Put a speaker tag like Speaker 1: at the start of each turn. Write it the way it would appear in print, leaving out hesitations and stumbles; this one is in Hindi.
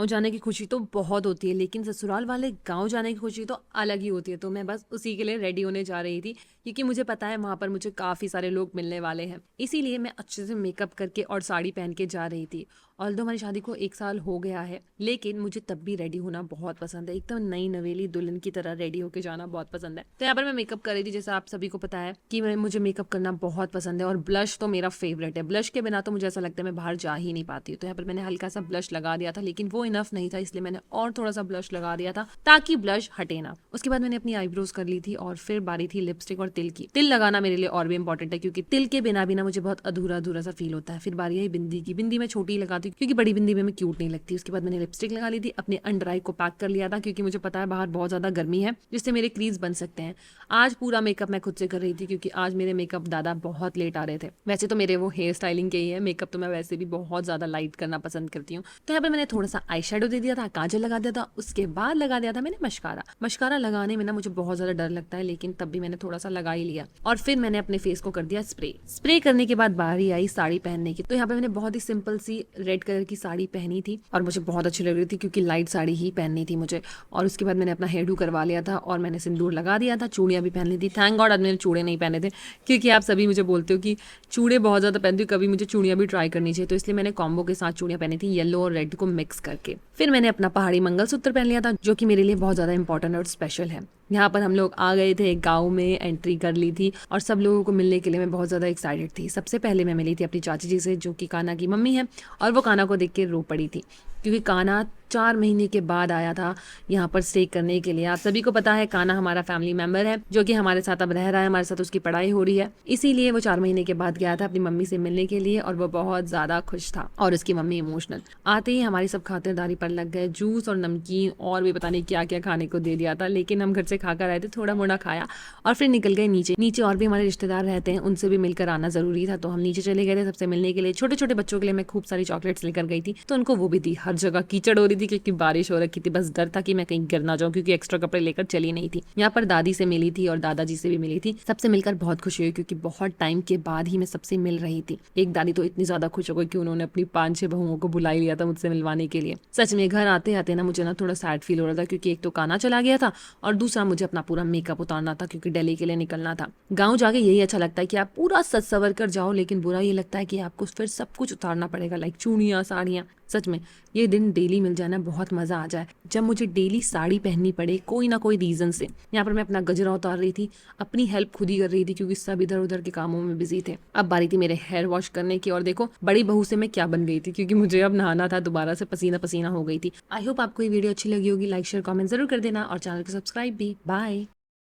Speaker 1: गाँव जाने की खुशी तो बहुत होती है, लेकिन ससुराल वाले गाँव जाने की खुशी तो अलग ही होती है। तो मैं बस उसी के लिए रेडी होने जा रही थी, क्योंकि मुझे पता है वहाँ पर मुझे काफ़ी सारे लोग मिलने वाले हैं। इसीलिए मैं अच्छे से मेकअप करके और साड़ी पहन के जा रही थी। ऑल्दो हमारी शादी को 1 साल हो गया है, लेकिन मुझे तब भी रेडी होना बहुत पसंद है। एकदम नई नवेली दुल्हन की तरह रेडी होके जाना बहुत पसंद है। तो यहाँ पर मैं मेकअप कर रही थी, जैसा आप सभी को पता है कि मुझे मेकअप करना बहुत पसंद है और ब्लश तो मेरा फेवरेट है। ब्लश के बिना तो मुझे ऐसा लगता है मैं बाहर जा ही नहीं पाती। तो यहाँ पर मैंने हल्का सा ब्लश लगा दिया था, लेकिन वो इनफ नहीं था, इसलिए मैंने और थोड़ा सा ब्लश लगा दिया था ताकि ब्लश हटे ना। उसके बाद मैंने अपनी आईब्रोज कर ली थी और फिर बारी थी लिपस्टिक और तिल की। तिल लगाना मेरे लिए और भी इंपॉर्टेंट है, क्योंकि तिल के बिना भी ना मुझे बहुत अधूरा अधूरा सा फील होता है। फिर बारी आई बिंदी की। बिंदी मैं छोटी ही लगाती हूँ, क्योंकि बड़ी बिंदी में मैं क्यूट नहीं लगती। उसके बाद मैंने लिपस्टिक लगा ली थी, अपने अंडर आई को पैक कर लिया था, क्योंकि मुझे पता है बाहर बहुत ज्यादा गर्मी है, जिससे मेरे क्रीज बन सकते हैं। आज पूरा मेकअप मैं खुद से कर रही थी, क्योंकि आज मेरे मेकअप दादा बहुत लेट आ रहे थे। वैसे तो मेरे वो हेयर स्टाइलिंग के ही है, मेकअप तो मैं वैसे भी बहुत ज्यादा लाइट करना पसंद करती हूँ। तो यहाँ पे मैंने थोड़ा सा आई शेडो दे दिया था, काजल लगा दिया था, उसके बाद लगा दिया था मैंने मस्कारा। मस्कारा लगाने में ना मुझे बहुत ज्यादा डर लगता है, लेकिन तब भी मैंने थोड़ा सा लगा ही लिया। और फिर मैंने अपने फेस को कर दिया स्प्रे करने के बाद बारी आई साड़ी पहनने की। तो यहाँ पे मैंने बहुत ही सिंपल सी रेड कलर की साड़ी पहनी थी और मुझे बहुत अच्छी लग रही थी, क्योंकि लाइट साड़ी ही पहननी थी मुझे। और उसके बाद मैंने अपना हेयर डू करवा लिया था और मैंने सिंदूर लगा दिया था, चूड़ियाँ भी पहन ली थी। थैंक गॉड आज मैंने चूड़े नहीं पहने थे, क्योंकि आप सभी मुझे बोलते हो कि चूड़े बहुत ज्यादा पहनती हूँ, कभी मुझे चूड़ियाँ भी ट्राई करनी चाहिए। तो इसलिए मैंने कॉम्बो के साथ चूड़ियाँ पहनी थी, येलो और रेड को मिक्स करके। फिर मैंने अपना पहाड़ी मंगलसूत्र पहन लिया था, जो कि मेरे लिए बहुत ज्यादा इंपॉर्टेंट और स्पेशल है। यहाँ पर हम लोग आ गए थे, गांव में एंट्री कर ली थी और सब लोगों को मिलने के लिए मैं बहुत ज़्यादा एक्साइटेड थी। सबसे पहले मैं मिली थी अपनी चाची जी से, जो कि कान्हा की मम्मी है, और वो कान्हा को देख के रो पड़ी थी, क्योंकि कान्हा 4 महीने के बाद आया था यहाँ पर स्टे करने के लिए। आप सभी को पता है कान्हा हमारा फैमिली मेंबर है, जो कि हमारे साथ अब रह रहा है, हमारे साथ उसकी पढ़ाई हो रही है। इसीलिए वो 4 महीने के बाद गया था अपनी मम्मी से मिलने के लिए, और वो बहुत ज़्यादा खुश था और उसकी मम्मी इमोशनल। आते ही हमारी सब खातिरदारी पर लग गए, जूस और नमकीन और भी पता नहीं क्या क्या खाने को दे दिया था, लेकिन हम घर से खाकर आए थे, थोड़ा मोड़ा खाया और फिर निकल गए नीचे। नीचे और भी हमारे रिश्तेदार रहते हैं, उनसे भी मिलकर आना जरूरी था, तो हम नीचे चले गए थे सबसे मिलने के लिए। छोटे छोटे बच्चों के लिए मैं खूब सारी चॉकलेट्स लेकर गई थी, तो उनको वो भी दी। हर जगह कीचड़ हो रही थी, क्योंकि बारिश हो रखी थी, बस डर था कि मैं कहीं गिर ना जाऊं, क्योंकि एक्स्ट्रा कपड़े लेकर चली नहीं थी। यहाँ पर दादी से मिली थी और दादाजी से भी मिली थी। सबसे मिलकर बहुत खुशी हुई, क्योंकि बहुत टाइम के बाद ही मैं सबसे मिल रही थी। एक दादी तो इतनी ज्यादा खुश हो गई कि उन्होंने अपनी 5-6 बहुओं को बुला लिया था मुझसे मिलवाने के लिए। सच में घर आते आते ना मुझे ना थोड़ा सैड फील हो रहा था, क्योंकि एक तो कान्हा चला गया था और दूसरा मुझे अपना पूरा मेकअप उतारना था, क्योंकि दिल्ली के लिए निकलना था। गाँव जाके यही अच्छा लगता है कि आप पूरा सज सवर कर जाओ, लेकिन बुरा ये लगता है कि आपको फिर सब कुछ उतारना पड़ेगा, लाइक चूड़ियाँ साड़ियाँ। सच में ये दिन डेली मिल जाना बहुत मजा आ जाए, जब मुझे डेली साड़ी पहननी पड़े कोई ना कोई रीजन से। यहाँ पर मैं अपना गजरा उतार रही थी, अपनी हेल्प खुद ही कर रही थी, क्योंकि सब इधर उधर के कामों में बिजी थे। अब बारी थी मेरे हेयर वॉश करने की, और देखो बड़ी बहू से मैं क्या बन गई थी, क्योंकि मुझे अब नहाना था, दोबारा से पसीना पसीना हो गई थी। आई होप आपको ये वीडियो अच्छी लगी होगी। लाइक शेयर कमेंट जरूर कर देना और चैनल को सब्सक्राइब भी। बाय।